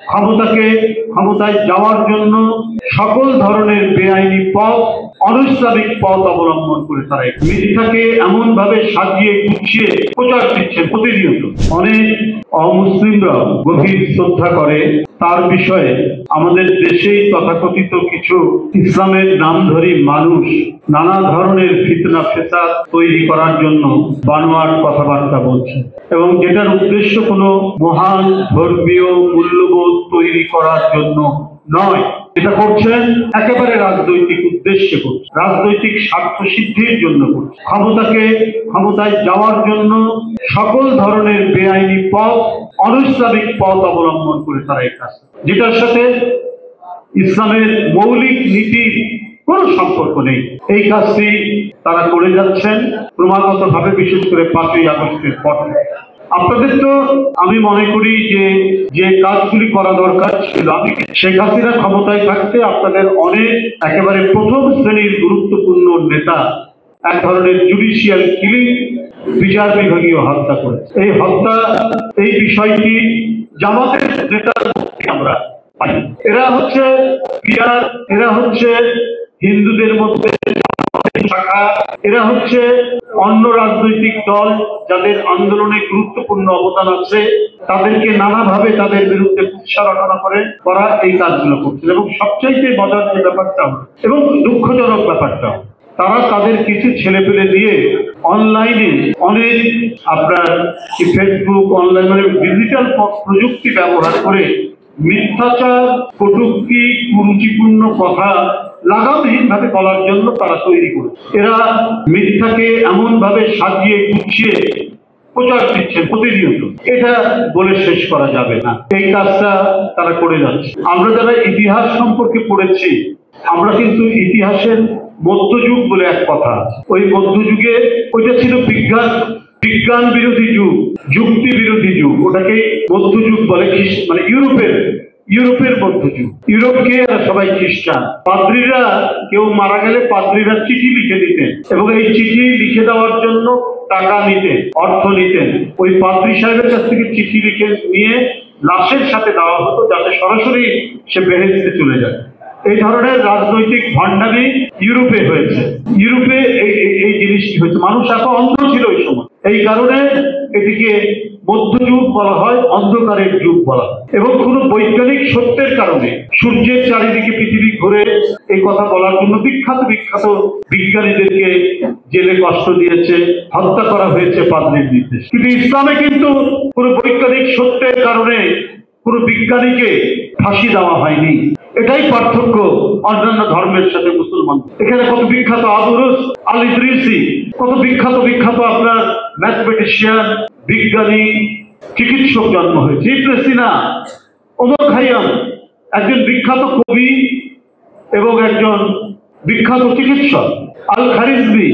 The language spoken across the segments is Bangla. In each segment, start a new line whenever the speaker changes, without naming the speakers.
ক্ষমতায় যাওয়ার জন্য সকল ধরনের বেআইনি পথ, অনৈসলামিক পথ অবলম্বন করে তারা মিথ্যাকে এমন ভাবে সাজিয়ে গুছিয়ে প্রচার দিচ্ছে প্রতিনিয়ত। অনেক অমুসলিমরা গভীর শ্রদ্ধা করে তার বিষয়ে আমাদের দেশেই তথাকথিত কিছু ইসলামের নামধারী মানুষ নানা ধরনের ফিতনা ফেসাদ তৈরি করার জন্য বানোয়াট কথাবার্তা বলছে, এবং যেটার উদ্দেশ্য কোনো মহান ধর্মীয় মূল্যবোধ তৈরি করার জন্য নয়। এটা করছেন একেবারে রাজনৈতিক উদ্দেশ্যে করছে, রাজনৈতিক স্বার্থ সিদ্ধির জন্য করছে। ক্ষমতায় যাওয়ার জন্য সকল ধরনের বেআইনি পথ, অনৈসলামিক পথ অবলম্বন করে তারা এই কাজ, যেটার সাথে ইসলামের মৌলিক নীতির কোন সম্পর্ক নেই। এই কাজটি তারা করে যাচ্ছেন ক্রমাগত ভাবে, বিশেষ করে 5ই আগস্টের পর। আপনাদের তো আমি মনে করি যে কাজগুলি করা দরকার ছিল, আমি শেখ হাসিনা ক্ষমতায় থাকতে আপনাদের অনেক একেবারে প্রথম শ্রেণীর গুরুত্বপূর্ণ নেতা এক ধরনের জুডিশিয়াল কিলিং, বিচার বিভাগীয় হত্যা করেছে। এই বিষয়টি জামাতের নেতার আমরা পাই। এরা হচ্ছে হিন্দুদের মধ্যে শাখা, এরা হচ্ছে অন্য রাজনৈতিক দল যাদের আন্দোলনে গুরুত্বপূর্ণ অবদান আছে, তাদেরকে নানাভাবে তাদের বিরুদ্ধে কুৎসা রটনা করা এই কাজগুলো করছে। এবং সবচাইতে মজার যে ব্যাপারটা এবং দুঃখজনক ব্যাপারটা, তারা তাদের কিছু ছেলেপেলে দিয়ে অনলাইনে অনেক আপনার ফেসবুক, অনলাইন মানে ডিজিটাল প্রযুক্তি ব্যবহার করে মিথ্যাচার, কটূক্তি, কুরুচিপূর্ণ কথা লাগামহীন ভাবে বলার জন্য তারা তৈরি করে। এরা মিথ্যাকে এমন ভাবে সাজিয়ে গুছিয়ে প্রচার দিচ্ছে প্রতিনিয়ত, এটা বলে শেষ করা যাবে না। এই কাজটা তারা করে যাচ্ছে। আমরা যারা ইতিহাস সম্পর্কে পড়েছি, আমরা কিন্তু ইতিহাসের মধ্যযুগ বলে এক কথা, ওই মধ্যযুগে ওইটা ছিল বিজ্ঞান বিরোধী যুগ, যুক্তি বিরোধী যুগ, ওটাকে মধ্যযুগ বলে। মানে ইউরোপের মধ্যযুগ। ইউরোপকে সবাই খ্রিস্টান। পাদ্রীরা কেউ মারা গেলে পাদ্রীরা চিঠি লিখে দিতেন, এবং এই চিঠি লিখে দেওয়ার জন্য টাকা নিতেন, অর্থ নিতেন। ওই পাদ্রী সাহেবের কাছ থেকে চিঠি লিখে নিয়ে লাশের সাথে দেওয়া হতো, যাতে সরাসরি সে বেহেশতে চলে যায়। এই ধরনের রাজনৈতিক ভণ্ডামি ইউরোপে হয়েছে। ইউরোপে এই জিনিসটি হয়েছে। মানুষ এত অন্ধ ছিল ওই সময়, এই কারণে এটিকে মধ্যযুগ বলা হয়, অন্ধকারের যুগ বলা হয়। এবং কোন বৈজ্ঞানিক সত্যের কারণে সূর্যের চারিদিকে পৃথিবী ঘুরে এই কথা বলার জন্য বিখ্যাত বিজ্ঞানীদেরকে জেলে কষ্ট দিয়েছে, হত্যা করা হয়েছে পাদ্রীর নির্দেশ। কিন্তু ইসলামে কিন্তু কোন বৈজ্ঞানিক সত্যের কারণে কোন বিজ্ঞানীকে ফাঁসি দেওয়া হয়নি। এটাই পার্থক্য অন্যান্য ধর্মের সাথে মুসলমান। এখানে কত বিখ্যাত আবুরুস আল ইদ্রিসি, কত বিখ্যাত আপনার ম্যাথমেটিশিয়ান, বিজ্ঞানী, চিকিৎসক জন্ম হয়েছে। ইবনে সিনা, ওমর খাইয়াম, একজন বিখ্যাত কবি এবং একজন বিখ্যাত চিকিৎসক। আল খারিজমি,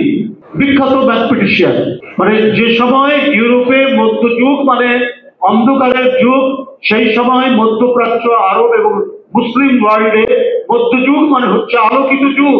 বিখ্যাত ম্যাথমেটিশিয়ান। মানে যে সময় ইউরোপে মধ্যযুগ মানে অন্ধকারের যুগ, সেই সময় মধ্যপ্রাচ্য, আরব এবং মুসলিম ওয়ার্ল্ডে মধ্যযুগ মানে হচ্ছে আলোকিত যুগ।